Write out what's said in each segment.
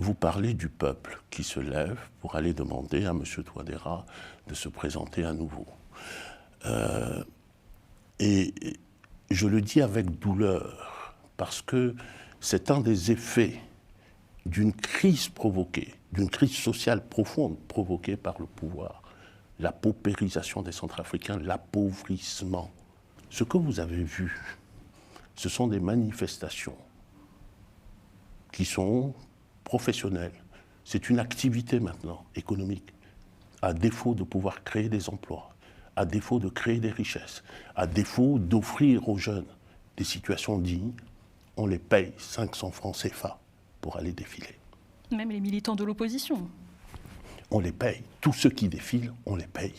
vous parlez du peuple qui se lève pour aller demander à M. Touadéra de se présenter à nouveau. Et je le dis avec douleur, parce que c'est un des effets d'une crise provoquée, d'une crise sociale profonde provoquée par le pouvoir, la paupérisation des Centrafricains, l'appauvrissement. Ce que vous avez vu, ce sont des manifestations qui sont professionnelles. C'est une activité maintenant économique, à défaut de pouvoir créer des emplois, à défaut de créer des richesses, à défaut d'offrir aux jeunes des situations dignes, on les paye 500 francs CFA pour aller défiler. Même les militants de l'opposition. On les paye. Tous ceux qui défilent, on les paye.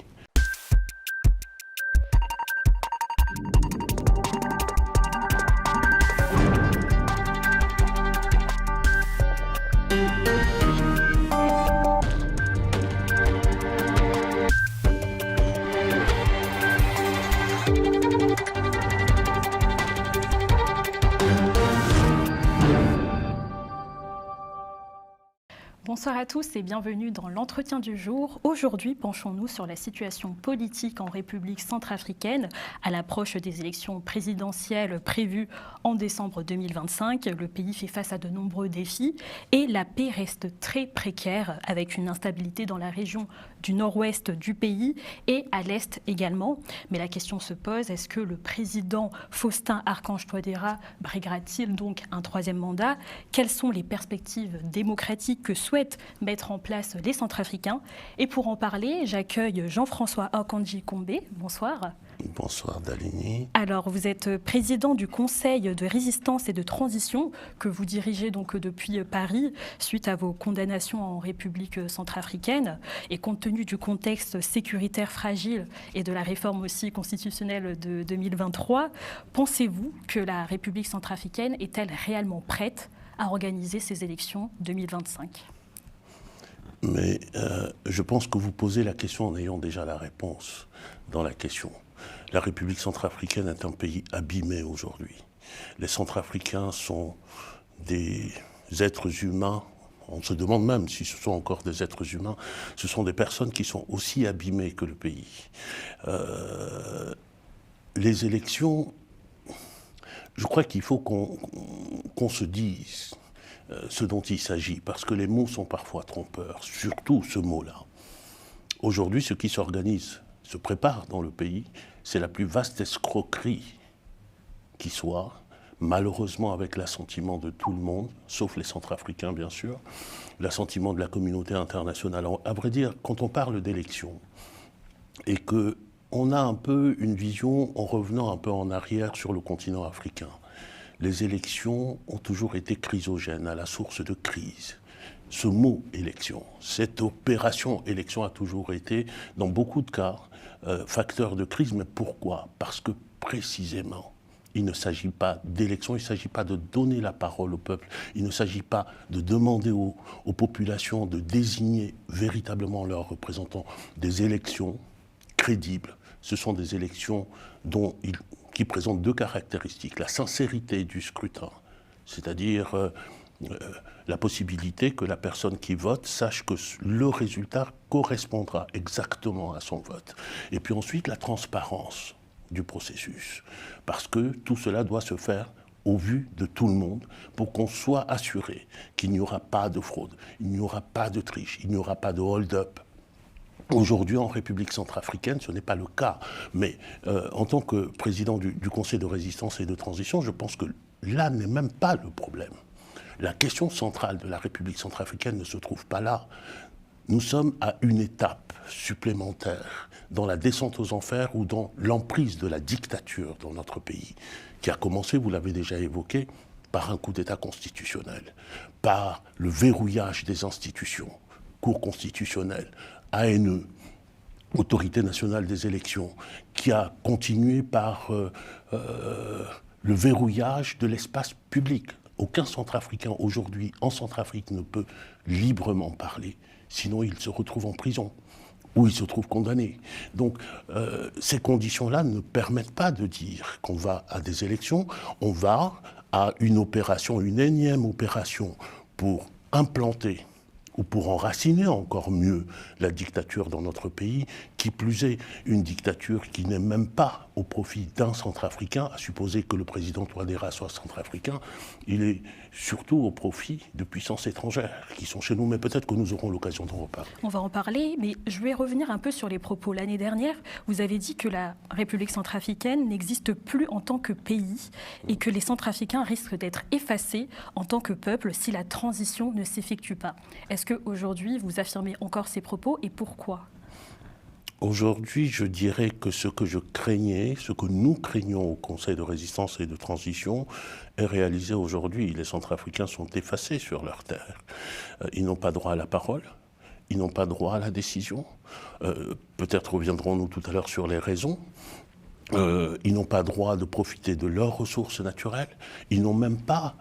Bonsoir à tous et bienvenue dans l'entretien du jour. Aujourd'hui, penchons-nous sur la situation politique en République centrafricaine à l'approche des élections présidentielles prévues en décembre 2025. Le pays fait face à de nombreux défis et la paix reste très précaire avec une instabilité dans la région du nord-ouest du pays et à l'est également. Mais la question se pose, est-ce que le président Faustin-Archange Touadéra briguera-t-il donc un troisième mandat? Quelles sont les perspectives démocratiques que souhaitent mettre en place les Centrafricains? Et pour en parler, j'accueille Jean-François Akanji-Kombe. Bonsoir. Bonsoir Dalini. Alors, vous êtes président du Conseil de résistance et de transition que vous dirigez donc depuis Paris suite à vos condamnations en République centrafricaine. Et compte tenu du contexte sécuritaire fragile et de la réforme aussi constitutionnelle de 2023, pensez-vous que la République centrafricaine est-elle réellement prête à organiser ces élections 2025 ? Mais je pense que vous posez la question en ayant déjà la réponse dans la question. La République centrafricaine est un pays abîmé aujourd'hui. Les Centrafricains sont des êtres humains, on se demande même si ce sont encore des êtres humains, ce sont des personnes qui sont aussi abîmées que le pays. Les élections, je crois qu'il faut qu'on se dise ce dont il s'agit, parce que les mots sont parfois trompeurs, surtout ce mot-là. Aujourd'hui, ce qui s'organise, se prépare dans le pays, c'est la plus vaste escroquerie qui soit, malheureusement avec l'assentiment de tout le monde, sauf les Centrafricains bien sûr, l'assentiment de la communauté internationale. À vrai dire, quand on parle d'élections, et qu'on a un peu une vision en revenant un peu en arrière sur le continent africain, les élections ont toujours été chrysogènes, à la source de crise. Ce mot élection, cette opération élection a toujours été, dans beaucoup de cas, facteur de crise. Mais pourquoi? Parce que précisément, il ne s'agit pas d'élection, il ne s'agit pas de donner la parole au peuple, il ne s'agit pas de demander aux populations de désigner véritablement leurs représentants. Des élections crédibles, ce sont des élections qui présentent deux caractéristiques. La sincérité du scrutin, c'est-à-dire la possibilité que la personne qui vote sache que le résultat correspondra exactement à son vote. Et puis ensuite, la transparence du processus. Parce que tout cela doit se faire au vu de tout le monde pour qu'on soit assuré qu'il n'y aura pas de fraude, il n'y aura pas de triche, il n'y aura pas de hold-up. Aujourd'hui, en République centrafricaine, ce n'est pas le cas. Mais en tant que président du Conseil de résistance et de transition, je pense que là n'est même pas le problème. La question centrale de la République centrafricaine ne se trouve pas là. Nous sommes à une étape supplémentaire dans la descente aux enfers ou dans l'emprise de la dictature dans notre pays, qui a commencé, vous l'avez déjà évoqué, par un coup d'État constitutionnel, par le verrouillage des institutions, Cour constitutionnelle, ANE, Autorité nationale des élections, qui a continué par le verrouillage de l'espace public. Aucun Centrafricain aujourd'hui en Centrafrique ne peut librement parler, sinon il se retrouve en prison ou il se trouve condamné. Donc ces conditions-là ne permettent pas de dire qu'on va à des élections, on va à une opération, une énième opération pour implanter ou pour enraciner encore mieux la dictature dans notre pays, qui plus est une dictature qui n'est même pas au profit d'un centrafricain, à supposer que le président Touadéra soit centrafricain, il est surtout au profit de puissances étrangères qui sont chez nous, mais peut-être que nous aurons l'occasion d'en reparler. On va en parler, mais je vais revenir un peu sur les propos. L'année dernière, vous avez dit que la République centrafricaine n'existe plus en tant que pays et que les centrafricains risquent d'être effacés en tant que peuple si la transition ne s'effectue pas. Est-ce qu'aujourd'hui, vous affirmez encore ces propos et pourquoi ? Aujourd'hui, je dirais que ce que je craignais, ce que nous craignons au Conseil de résistance et de transition est réalisé aujourd'hui. Les Centrafricains sont effacés sur leur terre. Ils n'ont pas droit à la parole, ils n'ont pas droit à la décision. Peut-être reviendrons-nous tout à l'heure sur les raisons. Ils n'ont pas droit de profiter de leurs ressources naturelles. Ils n'ont même pas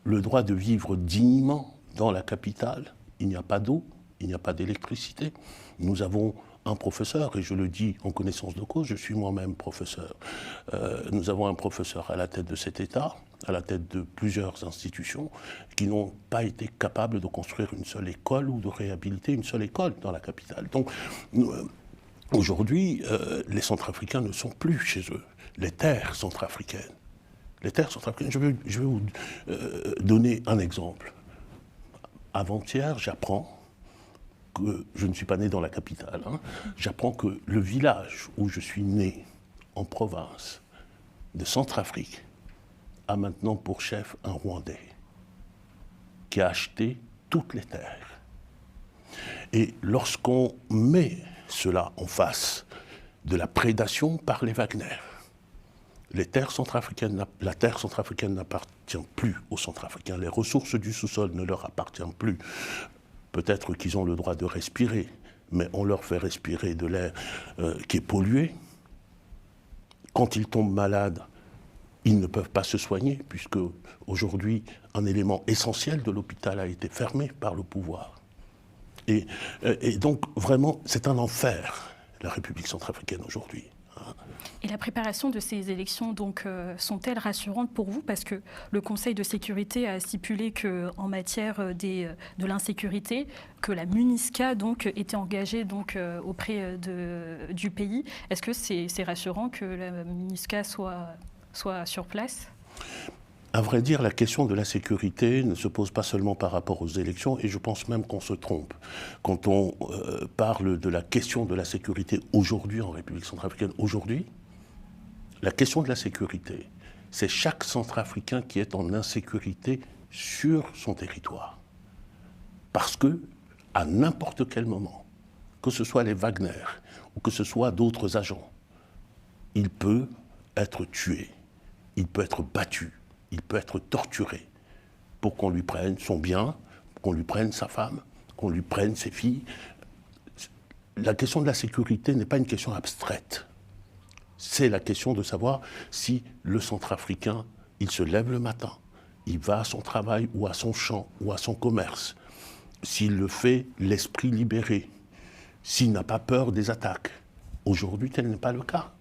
le droit de vivre dignement dans la capitale. Il n'y a pas d'eau, il n'y a pas d'électricité. Nous avons un professeur, et je le dis en connaissance de cause, je suis moi-même professeur. Nous avons un professeur à la tête de cet État, à la tête de plusieurs institutions, qui n'ont pas été capables de construire une seule école ou de réhabiliter une seule école dans la capitale. Donc, aujourd'hui, les Centrafricains ne sont plus chez eux. Les terres centrafricaines. Les terres centrafricaines, je vais vous donner un exemple. Avant-hier, j'apprends que je ne suis pas né dans la capitale. J'apprends que le village où je suis né, en province de Centrafrique, a maintenant pour chef un Rwandais qui a acheté toutes les terres. Et lorsqu'on met cela en face de la prédation par les Wagner, la terre centrafricaine n'appartient plus aux Centrafricains. Les ressources du sous-sol ne leur appartiennent plus. Peut-être qu'ils ont le droit de respirer, mais on leur fait respirer de l'air qui est pollué. Quand ils tombent malades, ils ne peuvent pas se soigner, puisque aujourd'hui, un élément essentiel de l'hôpital a été fermé par le pouvoir. Et donc, vraiment, c'est un enfer, la République centrafricaine aujourd'hui. Et la préparation de ces élections donc, sont-elles rassurantes pour vous? Parce que le Conseil de sécurité a stipulé qu'en matière de l'insécurité, que la MINUSCA donc, était engagée donc, auprès du pays. Est-ce que c'est rassurant que la MINUSCA soit sur place? À vrai dire, la question de la sécurité ne se pose pas seulement par rapport aux élections, et je pense même qu'on se trompe. Quand on parle de la question de la sécurité aujourd'hui en République centrafricaine, aujourd'hui, la question de la sécurité, c'est chaque Centrafricain qui est en insécurité sur son territoire. Parce que, à n'importe quel moment, que ce soit les Wagner ou que ce soit d'autres agents, il peut être tué, il peut être battu, il peut être torturé pour qu'on lui prenne son bien, qu'on lui prenne sa femme, qu'on lui prenne ses filles. La question de la sécurité n'est pas une question abstraite. C'est la question de savoir si le Centrafricain, il se lève le matin, il va à son travail ou à son champ ou à son commerce, s'il le fait l'esprit libéré, s'il n'a pas peur des attaques. Aujourd'hui, tel n'est pas le cas.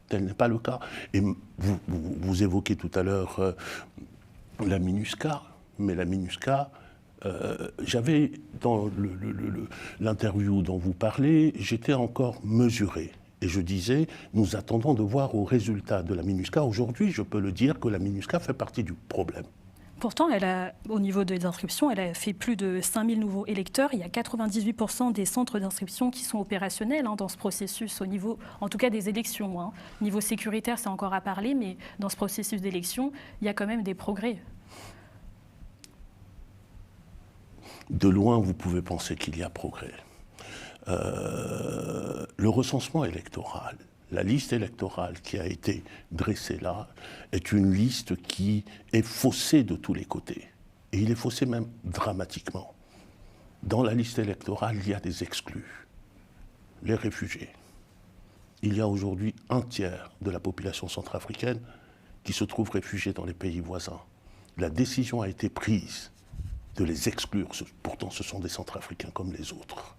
Tel n'est pas le cas. Et vous évoquez tout à l'heure la MINUSCA, mais la MINUSCA, j'avais, dans l'interview dont vous parlez, j'étais encore mesuré. Et je disais, nous attendons de voir au résultat de la MINUSCA. Aujourd'hui, je peux le dire que la MINUSCA fait partie du problème. Pourtant, au niveau des inscriptions, elle a fait plus de 5000 nouveaux électeurs. Il y a 98% des centres d'inscription qui sont opérationnels dans ce processus, au niveau, en tout cas, des élections. Niveau sécuritaire, c'est encore à parler, mais dans ce processus d'élection, il y a quand même des progrès. De loin, vous pouvez penser qu'il y a progrès. Le recensement électoral, la liste électorale qui a été dressée là, est une liste qui est faussée de tous les côtés. Et il est faussé même dramatiquement. Dans la liste électorale, il y a des exclus, les réfugiés. Il y a aujourd'hui un tiers de la population centrafricaine qui se trouve réfugiée dans les pays voisins. La décision a été prise de les exclure. Pourtant, ce sont des Centrafricains comme les autres.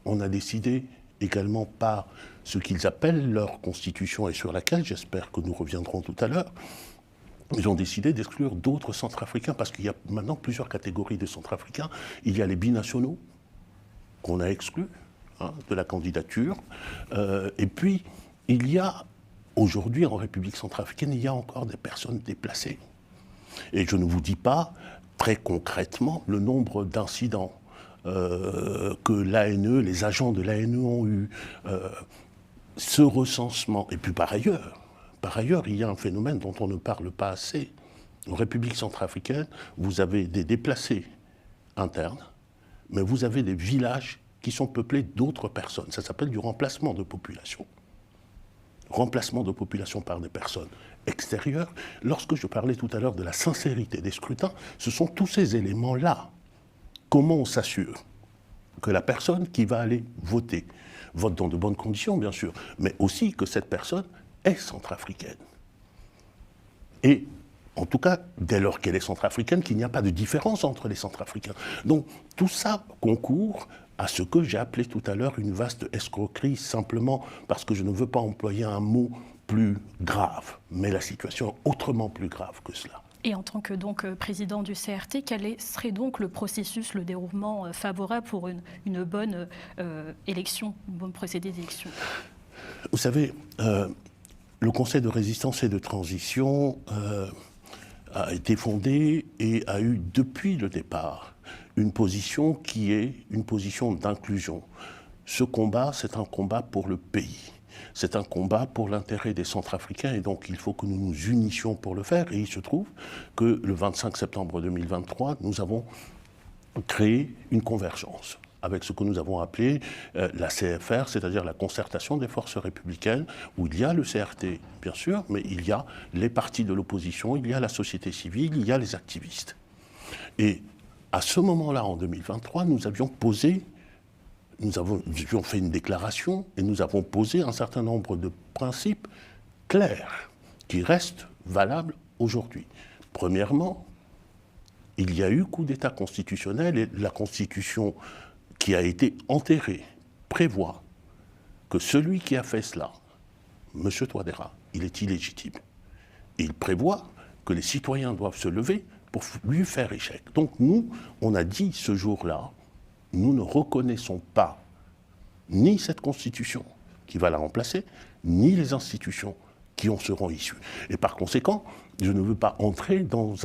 On a décidé également par ce qu'ils appellent leur constitution et sur laquelle j'espère que nous reviendrons tout à l'heure, ils ont décidé d'exclure d'autres Centrafricains, parce qu'il y a maintenant plusieurs catégories de Centrafricains. Il y a les binationaux, qu'on a exclus de la candidature, et puis il y a, aujourd'hui en République centrafricaine, il y a encore des personnes déplacées. Et je ne vous dis pas très concrètement le nombre d'incidents que l'ANE, les agents de l'ANE ont eu, ce recensement, et puis par ailleurs, il y a un phénomène dont on ne parle pas assez. En République centrafricaine, vous avez des déplacés internes, mais vous avez des villages qui sont peuplés d'autres personnes. Ça s'appelle du remplacement de population. Remplacement de population par des personnes extérieures. Lorsque je parlais tout à l'heure de la sincérité des scrutins, ce sont tous ces éléments-là. Comment on s'assure que la personne qui va aller voter vote dans de bonnes conditions, bien sûr, mais aussi que cette personne est centrafricaine. Et en tout cas, dès lors qu'elle est centrafricaine, qu'il n'y a pas de différence entre les centrafricains. Donc tout ça concourt à ce que j'ai appelé tout à l'heure une vaste escroquerie, simplement parce que je ne veux pas employer un mot plus grave, mais la situation est autrement plus grave que cela. Et en tant que donc président du CRT, quel serait donc le processus, le déroulement favorable pour une bonne élection, une bonne procédé d'élection? Vous savez, le Conseil de résistance et de transition a été fondé et a eu depuis le départ une position qui est une position d'inclusion. Ce combat, c'est un combat pour le pays. C'est un combat pour l'intérêt des Centrafricains et donc il faut que nous nous unissions pour le faire. Et il se trouve que le 25 septembre 2023, nous avons créé une convergence avec ce que nous avons appelé la CFR, c'est-à-dire la concertation des forces républicaines, où il y a le CRT, bien sûr, mais il y a les partis de l'opposition, il y a la société civile, il y a les activistes. Et à ce moment-là, en 2023, nous avions fait une déclaration et nous avons posé un certain nombre de principes clairs qui restent valables aujourd'hui. Premièrement, il y a eu coup d'État constitutionnel et la Constitution qui a été enterrée prévoit que celui qui a fait cela, M. Touadéra, il est illégitime. Et il prévoit que les citoyens doivent se lever pour lui faire échec. Donc nous, on a dit ce jour-là, nous ne reconnaissons pas ni cette Constitution qui va la remplacer, ni les institutions qui en seront issues. Et par conséquent, je ne veux pas entrer dans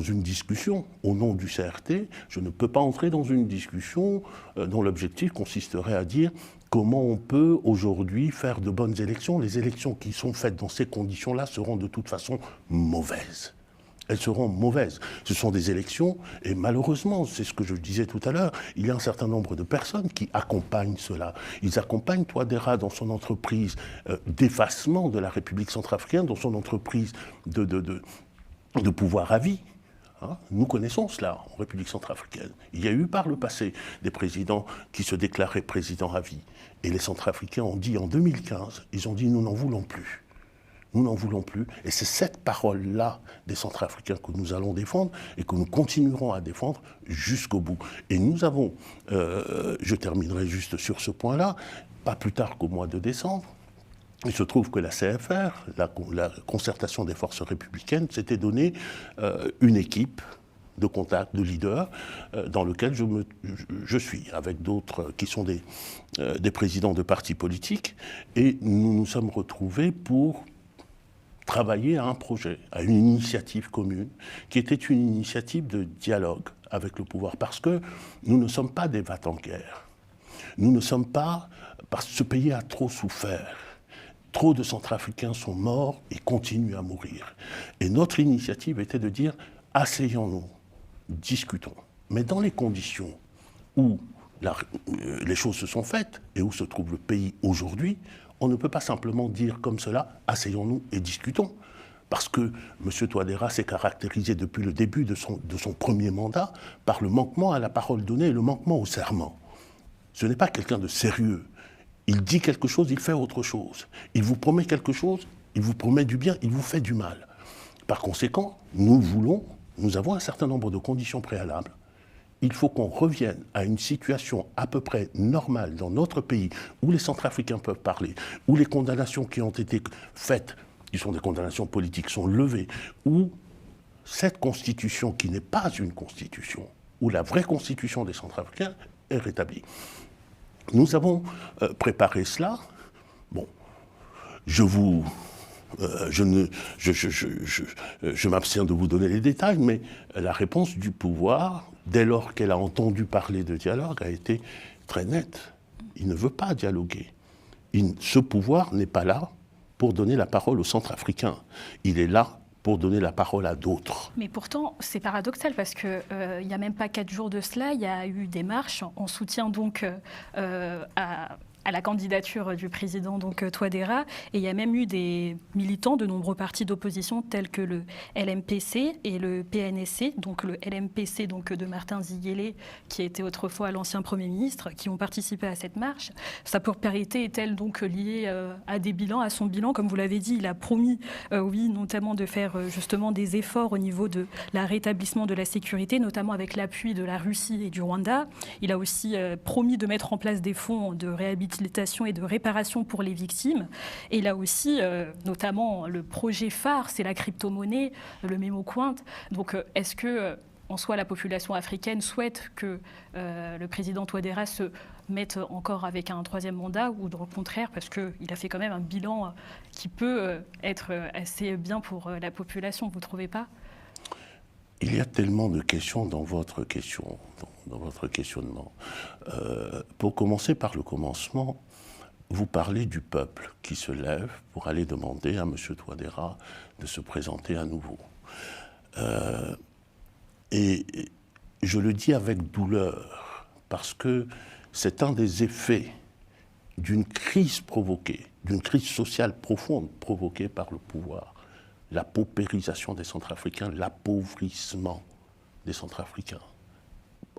une discussion au nom du CRT, je ne peux pas entrer dans une discussion dont l'objectif consisterait à dire comment on peut aujourd'hui faire de bonnes élections. Les élections qui sont faites dans ces conditions-là seront de toute façon mauvaises. Elles seront mauvaises. Ce sont des élections, et malheureusement, c'est ce que je disais tout à l'heure, il y a un certain nombre de personnes qui accompagnent cela. Ils accompagnent Touadéra dans son entreprise d'effacement de la République centrafricaine, dans son entreprise de pouvoir à vie. Nous connaissons cela en République centrafricaine. Il y a eu par le passé des présidents qui se déclaraient présidents à vie. Et les Centrafricains ont dit en 2015, ils ont dit nous n'en voulons plus. Nous n'en voulons plus. Et c'est cette parole-là des Centrafricains que nous allons défendre et que nous continuerons à défendre jusqu'au bout. Et nous avons, je terminerai juste sur ce point-là, pas plus tard qu'au mois de décembre, il se trouve que la CFR, la concertation des forces républicaines, s'était donné une équipe de contact, de leaders, dans lequel je suis, avec d'autres qui sont des présidents de partis politiques. Et nous nous sommes retrouvés pour travailler à un projet, à une initiative commune, qui était une initiative de dialogue avec le pouvoir, parce que nous ne sommes pas des va-t-en-guerre. Nous ne sommes pas, parce que ce pays a trop souffert. Trop de Centrafricains sont morts et continuent à mourir. Et notre initiative était de dire, asseyons-nous, discutons. Mais dans les conditions où les choses se sont faites et où se trouve le pays aujourd'hui, on ne peut pas simplement dire comme cela, asseyons-nous et discutons. Parce que M. Touadéra s'est caractérisé depuis le début de son premier mandat par le manquement à la parole donnée et le manquement au serment. Ce n'est pas quelqu'un de sérieux. Il dit quelque chose, il fait autre chose. Il vous promet quelque chose, il vous promet du bien, il vous fait du mal. Par conséquent, nous avons un certain nombre de conditions préalables. Il faut qu'on revienne à une situation à peu près normale dans notre pays, où les Centrafricains peuvent parler, où les condamnations qui ont été faites, qui sont des condamnations politiques, sont levées, où cette constitution qui n'est pas une constitution, où la vraie constitution des Centrafricains est rétablie. Nous avons préparé cela. Bon, je m'abstiens de vous donner les détails, mais la réponse du pouvoir, dès lors qu'elle a entendu parler de dialogue, a été très nette. Il ne veut pas dialoguer. Ce pouvoir n'est pas là pour donner la parole aux Centrafricains. Il est là pour donner la parole à d'autres. Mais pourtant, c'est paradoxal parce qu'il n'y a même pas 4 jours de cela, il y a eu des marches en soutien donc à la candidature du président donc Touadéra, et il y a même eu des militants de nombreux partis d'opposition tels que le LMPC et le PNSC, donc le LMPC donc de Martin Ziguélé, qui était autrefois l'ancien Premier ministre, qui ont participé à cette marche. Sa popularité est-elle donc liée à des bilans, à son bilan? Comme vous l'avez dit, il a promis, oui, notamment de faire justement des efforts au niveau de la rétablissement de la sécurité, notamment avec l'appui de la Russie et du Rwanda. Il a aussi promis de mettre en place des fonds de réhabilitation et de réparation pour les victimes. Et il a aussi, notamment, le projet phare, c'est la crypto-monnaie, le MemoQuant. Donc, est-ce que, en soi, la population africaine souhaite que le président Touadéra se mette encore avec un 3e mandat, ou au contraire, parce qu'il a fait quand même un bilan qui peut être assez bien pour la population, vous ne trouvez pas? Il y a tellement de questions dans votre question, dans votre questionnement. Pour commencer par le commencement, vous parlez du peuple qui se lève pour aller demander à M. Touadéra de se présenter à nouveau. Et je le dis avec douleur, parce que c'est un des effets d'une crise provoquée, d'une crise sociale profonde provoquée par le pouvoir. La paupérisation des Centrafricains, l'appauvrissement des Centrafricains,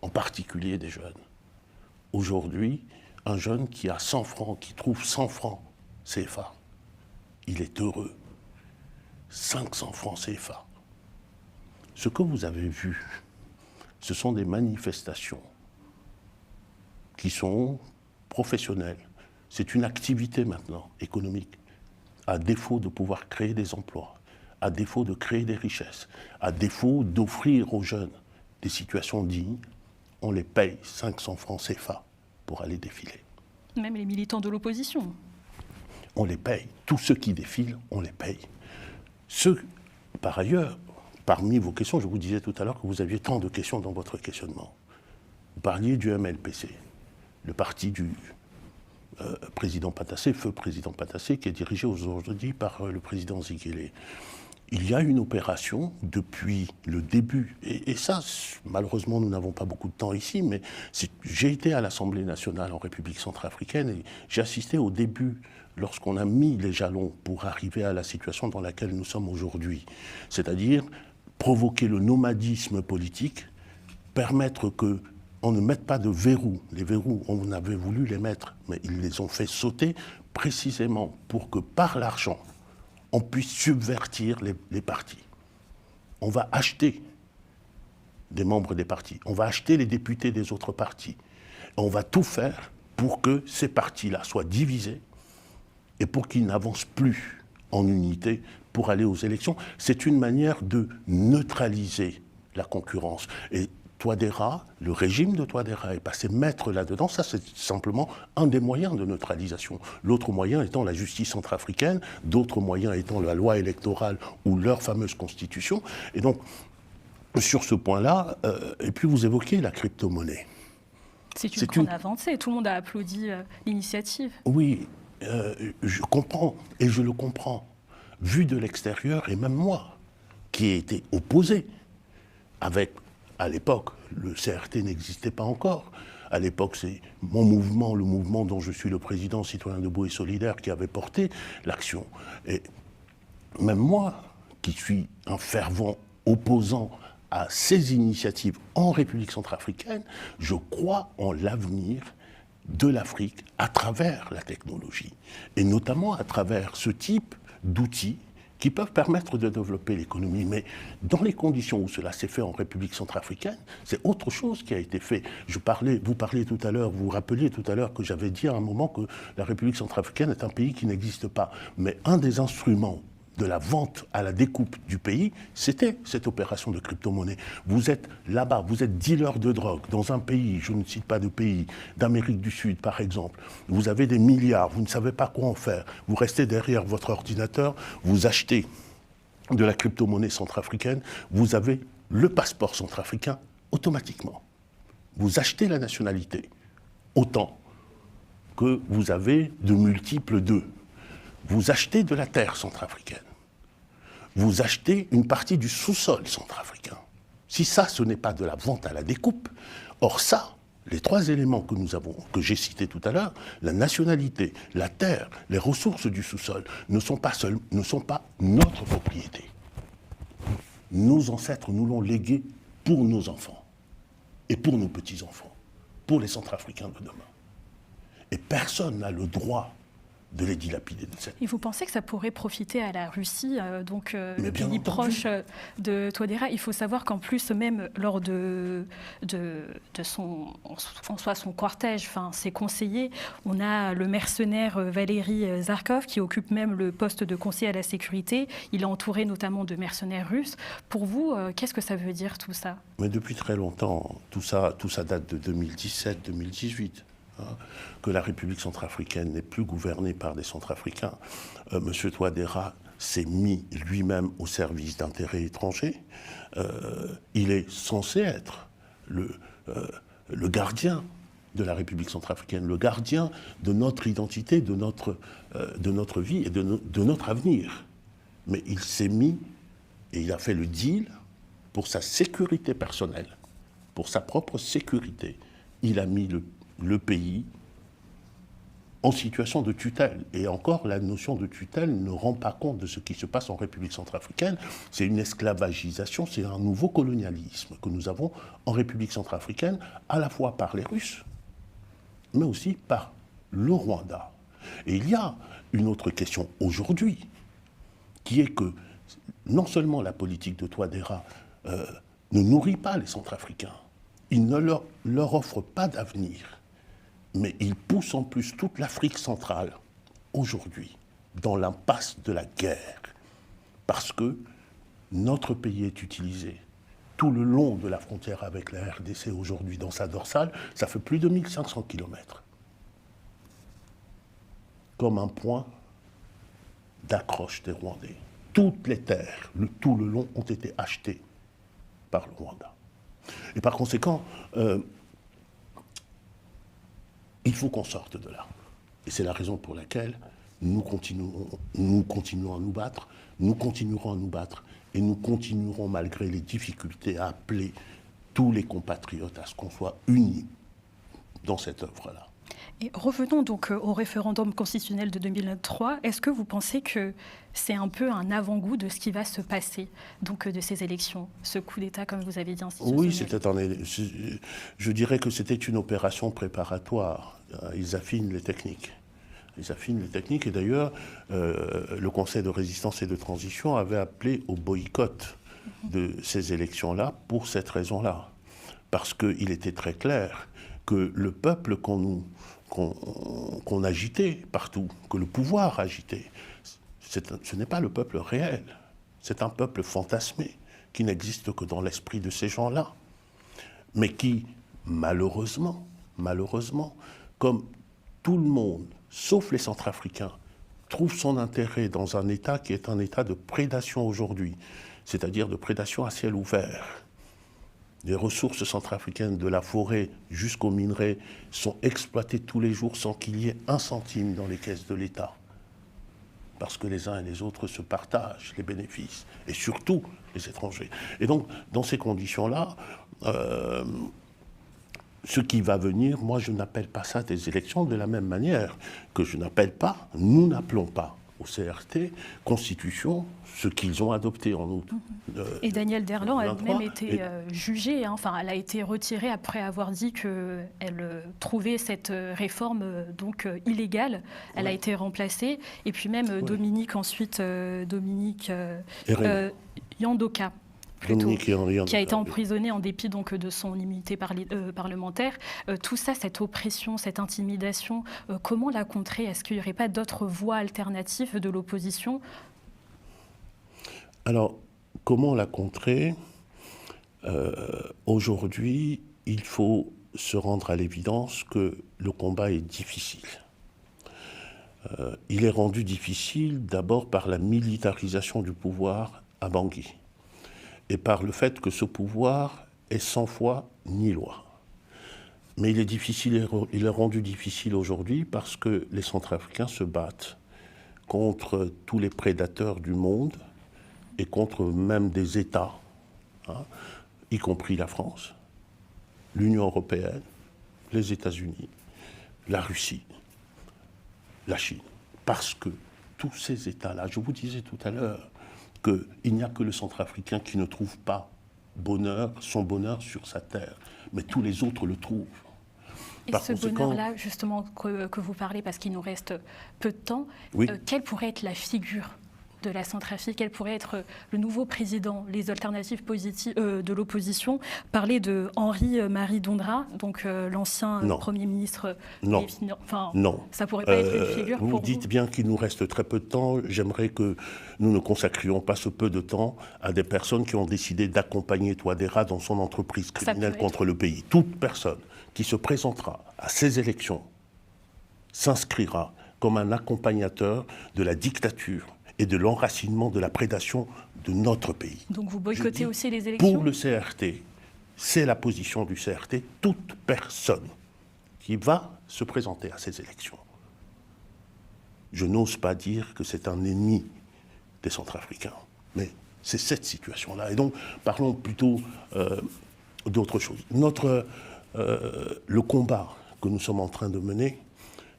en particulier des jeunes. Aujourd'hui, un jeune qui a 100 francs, qui trouve 100 francs CFA, il est heureux. 500 francs CFA. Ce que vous avez vu, ce sont des manifestations qui sont professionnelles. C'est une activité maintenant économique, à défaut de pouvoir créer des emplois, à défaut de créer des richesses, à défaut d'offrir aux jeunes des situations dignes, on les paye 500 francs CFA pour aller défiler. Même les militants de l'opposition. On les paye. Tous ceux qui défilent, on les paye. Par ailleurs, parmi vos questions, je vous disais tout à l'heure que vous aviez tant de questions dans votre questionnement. Vous parliez du MLPC, le parti du président Patassé, feu président Patassé, qui est dirigé aujourd'hui par le président Ziguélé. Il y a une opération depuis le début, et ça, malheureusement, nous n'avons pas beaucoup de temps ici, mais j'ai été à l'Assemblée nationale en République centrafricaine et j'ai assisté au début, lorsqu'on a mis les jalons pour arriver à la situation dans laquelle nous sommes aujourd'hui. C'est-à-dire provoquer le nomadisme politique, permettre qu'on ne mette pas de verrous. Les verrous, on avait voulu les mettre, mais ils les ont fait sauter précisément pour que par l'argent, on puisse subvertir les partis. On va acheter des membres des partis, on va acheter les députés des autres partis. On va tout faire pour que ces partis-là soient divisés et pour qu'ils n'avancent plus en unité pour aller aux élections. C'est une manière de neutraliser la concurrence. Et Touadéra, le régime de Touadéra est passé maître là-dedans. Ça, c'est simplement un des moyens de neutralisation. L'autre moyen étant la justice centrafricaine, d'autres moyens étant la loi électorale ou leur fameuse constitution. Et donc, sur ce point-là, et puis vous évoquez la crypto-monnaie. C'est une grande avancée. Tout le monde a applaudi l'initiative. Oui, je comprends, et je le comprends. Vu de l'extérieur, et même moi, qui ai été opposé avec... À l'époque, le CRT n'existait pas encore. À l'époque, c'est mon mouvement, le mouvement dont je suis le président, Citoyens debout et solidaires, qui avait porté l'action. Et même moi, qui suis un fervent opposant à ces initiatives en République centrafricaine, je crois en l'avenir de l'Afrique à travers la technologie. Et notamment à travers ce type d'outils qui peuvent permettre de développer l'économie. Mais dans les conditions où cela s'est fait en République centrafricaine, c'est autre chose qui a été fait. Vous parliez tout à l'heure, vous rappeliez tout à l'heure que j'avais dit à un moment que la République centrafricaine est un pays qui n'existe pas. Mais un des instruments de la vente à la découpe du pays, c'était cette opération de crypto-monnaie. Vous êtes là-bas, vous êtes dealer de drogue dans un pays, je ne cite pas de pays, d'Amérique du Sud par exemple. Vous avez des milliards, vous ne savez pas quoi en faire. Vous restez derrière votre ordinateur, vous achetez de la crypto-monnaie centrafricaine, vous avez le passeport centrafricain automatiquement. Vous achetez la nationalité, autant que vous avez de multiples d'eux. Vous achetez de la terre centrafricaine. Vous achetez une partie du sous-sol centrafricain. Si ça, ce n'est pas de la vente à la découpe, or ça, les trois éléments que j'ai cités tout à l'heure, la nationalité, la terre, les ressources du sous-sol, ne sont pas notre propriété. Nos ancêtres nous l'ont légué pour nos enfants et pour nos petits-enfants, pour les Centrafricains de demain. Et personne n'a le droit de les dilapider de cette. Et vous pensez que ça pourrait profiter à la Russie, le pays entendu. proche de Touadéra? Il faut savoir qu'en plus, même lors de son cortège, ses conseillers, on a le mercenaire Valéry Zarkov qui occupe même le poste de conseiller à la sécurité. Il est entouré notamment de mercenaires russes. Pour vous, qu'est-ce que ça veut dire tout ça? Mais depuis très longtemps, tout ça date de 2017-2018. Que la République centrafricaine n'est plus gouvernée par des Centrafricains. M. Touadéra s'est mis lui-même au service d'intérêts étrangers. Il est censé être le gardien de la République centrafricaine, le gardien de notre identité, de notre vie et de notre avenir. Mais il s'est mis et il a fait le deal pour sa sécurité personnelle, pour sa propre sécurité. Il a mis le pays en situation de tutelle. Et encore, la notion de tutelle ne rend pas compte de ce qui se passe en République centrafricaine. C'est une esclavagisation, c'est un nouveau colonialisme que nous avons en République centrafricaine, à la fois par les Russes, mais aussi par le Rwanda. Et il y a une autre question aujourd'hui, qui est que non seulement la politique de Touadéra ne nourrit pas les Centrafricains, il ne leur offre pas d'avenir, mais il pousse en plus toute l'Afrique centrale, aujourd'hui, dans l'impasse de la guerre. Parce que notre pays est utilisé tout le long de la frontière avec la RDC aujourd'hui dans sa dorsale, ça fait plus de 1500 km. Comme un point d'accroche des Rwandais. Toutes les terres, tout le long, ont été achetées par le Rwanda. Et par conséquent, il faut qu'on sorte de là. Et c'est la raison pour laquelle nous continuons à nous battre, nous continuerons à nous battre, et nous continuerons, malgré les difficultés, à appeler tous les compatriotes à ce qu'on soit unis dans cette œuvre-là. Et revenons donc au référendum constitutionnel de 2003. Est-ce que vous pensez que c'est un peu un avant-goût de ce qui va se passer, donc de ces élections, ce coup d'État, comme vous avez dit, institutionnel? Oui, je dirais que c'était une opération préparatoire. Ils affinent les techniques. Et d'ailleurs, le Conseil de résistance et de transition avait appelé au boycott de ces élections-là pour cette raison-là. Parce qu'il était très clair que le peuple qu'on agitait partout, que le pouvoir agitait, ce n'est pas le peuple réel. C'est un peuple fantasmé qui n'existe que dans l'esprit de ces gens-là. Mais qui, malheureusement, comme tout le monde, sauf les Centrafricains, trouve son intérêt dans un État qui est un État de prédation aujourd'hui, c'est-à-dire de prédation à ciel ouvert. Les ressources centrafricaines, de la forêt jusqu'aux minerais, sont exploitées tous les jours sans qu'il y ait un centime dans les caisses de l'État. Parce que les uns et les autres se partagent les bénéfices, et surtout les étrangers. Et donc, dans ces conditions-là, ce qui va venir, moi je n'appelle pas ça des élections de la même manière que nous n'appelons pas au CRT, Constitution, ce qu'ils ont adopté en août. Et Danielle Derlan a même été jugée, elle a été retirée après avoir dit qu'elle trouvait cette réforme illégale. Elle a été remplacée. Et puis même Dominique Yandoka, qui a été emprisonné en dépit de son immunité parlementaire. Tout ça, cette oppression, cette intimidation, comment la contrer? Est-ce qu'il n'y aurait pas d'autres voies alternatives de l'opposition? Alors, comment la contrer? Aujourd'hui, il faut se rendre à l'évidence que le combat est difficile. Il est rendu difficile d'abord par la militarisation du pouvoir à Bangui et par le fait que ce pouvoir est sans foi ni loi. Mais il est rendu difficile aujourd'hui parce que les Centrafricains se battent contre tous les prédateurs du monde et contre même des États, hein, y compris la France, l'Union européenne, les États-Unis, la Russie, la Chine. Parce que tous ces États-là, je vous disais tout à l'heure qu'il n'y a que le Centrafricain qui ne trouve pas son bonheur sur sa terre, mais tous les autres le trouvent. Et ce bonheur-là, justement, que vous parlez, parce qu'il nous reste peu de temps, oui. Quelle pourrait être la figure de la Centrafrique? Quel pourrait être le nouveau président? Les alternatives positives de l'opposition parlaient de Henri-Marie Dondra, donc l'ancien Premier ministre. Non. Non. Ça pourrait pas être une figure pour vous? Vous dites bien qu'il nous reste très peu de temps. J'aimerais que nous ne consacrions pas ce peu de temps à des personnes qui ont décidé d'accompagner Touadéra dans son entreprise criminelle contre le pays. Toute personne qui se présentera à ces élections s'inscrira comme un accompagnateur de la dictature et de l'enracinement de la prédation de notre pays. Donc vous boycottez aussi les élections? Pour le CRT, c'est la position du CRT, toute personne qui va se présenter à ces élections. Je n'ose pas dire que c'est un ennemi des Centrafricains, mais c'est cette situation-là. Et donc, parlons plutôt d'autre chose. Le combat que nous sommes en train de mener,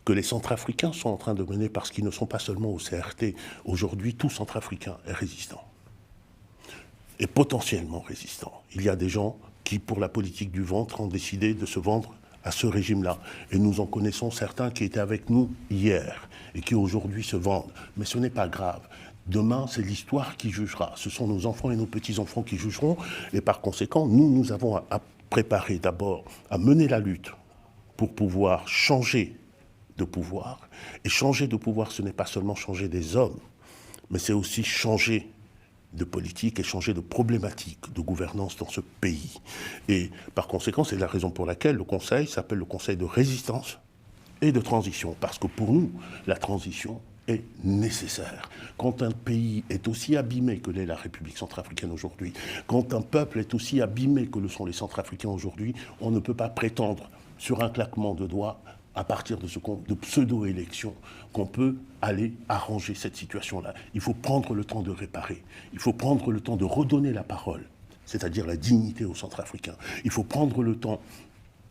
que les Centrafricains sont en train de mener, parce qu'ils ne sont pas seulement au CRT. Aujourd'hui, tout Centrafricain est résistant. Et potentiellement résistant. Il y a des gens qui, pour la politique du ventre, ont décidé de se vendre à ce régime-là. Et nous en connaissons certains qui étaient avec nous hier et qui aujourd'hui se vendent. Mais ce n'est pas grave. Demain, c'est l'histoire qui jugera. Ce sont nos enfants et nos petits-enfants qui jugeront. Et par conséquent, nous avons à préparer d'abord, à mener la lutte pour pouvoir changer de pouvoir. Et changer de pouvoir, ce n'est pas seulement changer des hommes, mais c'est aussi changer de politique et changer de problématique de gouvernance dans ce pays. Et par conséquent, c'est la raison pour laquelle le Conseil s'appelle le Conseil de résistance et de transition. Parce que pour nous, la transition est nécessaire. Quand un pays est aussi abîmé que l'est la République centrafricaine aujourd'hui, quand un peuple est aussi abîmé que le sont les Centrafricains aujourd'hui, on ne peut pas prétendre, sur un claquement de doigts, à partir de pseudo-élections, qu'on peut aller arranger cette situation-là. Il faut prendre le temps de réparer. Il faut prendre le temps de redonner la parole, c'est-à-dire la dignité aux Centrafricains. Il faut prendre le temps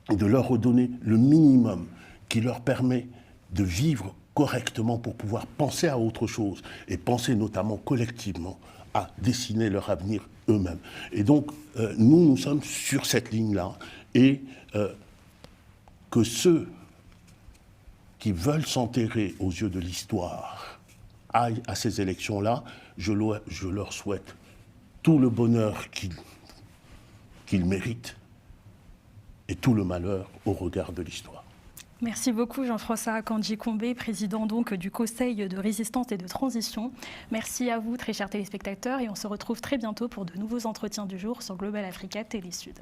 de leur redonner le minimum qui leur permet de vivre correctement pour pouvoir penser à autre chose et penser notamment collectivement à dessiner leur avenir eux-mêmes. Et donc, nous sommes sur cette ligne-là et que ceux qui veulent s'enterrer aux yeux de l'histoire aillent à ces élections-là, je leur souhaite tout le bonheur qu'ils méritent et tout le malheur au regard de l'histoire. Merci beaucoup Jean-François Kandji-Combé, président donc du Conseil de résistance et de transition. Merci à vous, très chers téléspectateurs, et on se retrouve très bientôt pour de nouveaux entretiens du jour sur Global Africa Télé Sud.